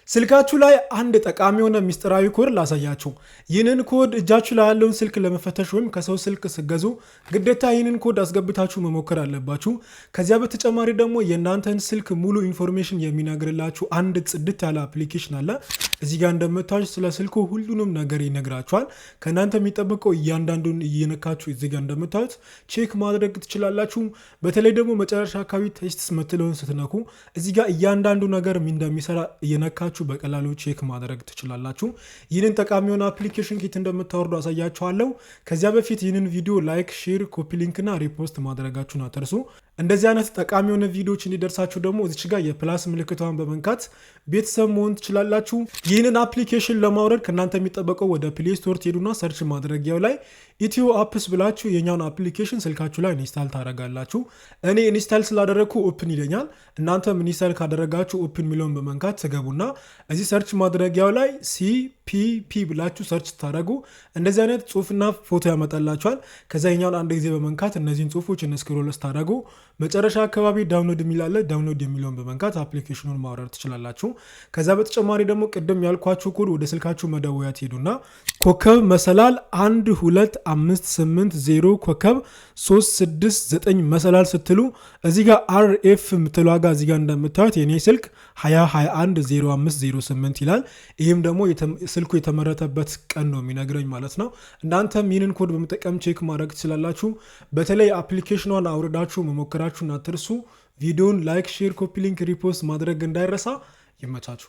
ስልካችሁ ላይ አንድ ጠቃሚ የሆነ ሚስጥራዊ ኮድ ላሳያችሁ። ይህንን ኮድ እጃችሁ ላይ ያለውን ስልክ ለመፈተሽ ወይም ከሰው ስልክ ስገዙ ግዴታ ይህንን ኮድ አስገብታችሁ መሞከር አለባችሁ። ከዚያ በተጨማሪ ደግሞ የእናንተን ስልክ ሙሉ ኢንፎርሜሽን የሚነግርላችሁ አንድ ጽድት ያለ አፕሊኬሽን አለ። እዚህ ጋር እንደምታዩት ስለ ስልኩ ሁሉንም ነገር ይነግራችኋል። ከእናንተ የሚጠብቀው እያንዳንዱን እየነካችሁ እዚህ ጋር እንደምታዩት ቼክ ማድረግ ትችላላችሁ። በተለይ ደግሞ መጨረሻ አካባቢ ቴስትስ ምትለውን ስትነኩ እዚህ ጋር እያንዳንዱ ነገር እንደሚሰራ እየነካችሁ በቀላሉ ቼክ ማድረግ ትችላላችሁ። ይህንን ጠቃሚ የሆነ አፕሊኬሽን ኪት እንደምታወርዱ አሳያችኋለሁ። ከዚያ በፊት ይህንን ቪዲዮ ላይክ፣ ሼር፣ ኮፒ ሊንክ እና ሪፖስት ማድረጋችሁን አትርሱ። እንደዚህ አይነት ጠቃሚ የሆነ ቪዲዮዎች እንዲደርሳችሁ ደግሞ እዚች ጋር የፕላስ ምልክቷን በመንካት ቤተሰብ መሆን ትችላላችሁ። ይህንን አፕሊኬሽን ለማውረድ ከእናንተ የሚጠበቀው ወደ ፕሌይ ስቶር ትሄዱና ሰርች ማድረጊያው ላይ ኢትዮ አፕስ ብላችሁ የኛውን አፕሊኬሽን ስልካችሁ ላይ ኢንስታል ታደርጋላችሁ። እኔ ኢንስታል ስላደረግኩ ኦፕን ይለኛል። እናንተም ኢንስታል ካደረጋችሁ ኦፕን የሚለውን በመንካት ትገቡና እዚህ ሰርች ማድረጊያው ላይ ሲፒፒ ብላችሁ ሰርች ታደረጉ እንደዚህ አይነት ጽሁፍና ፎቶ ያመጣላችኋል። ከዛ የኛውን አንድ ጊዜ በመንካት እነዚህን ጽሁፎች ስክሮል ታደረጉ መጨረሻ አካባቢ ዳውንሎድ የሚላለ ዳውንሎድ የሚለውን በመንካት አፕሊኬሽኑን ማውረድ ትችላላችሁ። ከዛ በተጨማሪ ደግሞ ቅድም ያልኳችሁ ኮድ ወደ ስልካችሁ መደወያ ትሄዱና ኮከብ መሰላል 12580 ኮከብ 369 መሰላል ስትሉ እዚህ ጋር አርኤፍ የምትለው ጋር እዚህ ጋር እንደምታዩት የኔ ስልክ 20210508 ይላል። ይህም ደግሞ ስልኩ የተመረተበት ቀን ነው የሚነግረኝ ማለት ነው። እናንተም ይህንን ኮድ በመጠቀም ቼክ ማድረግ ትችላላችሁ። በተለይ አፕሊኬሽኗን አውርዳችሁ መሞከራችሁን አትርሱ። ቪዲዮን ላይክ፣ ሼር፣ ኮፒ ሊንክ፣ ሪፖስት ማድረግ እንዳይረሳ። ይመቻችሁ።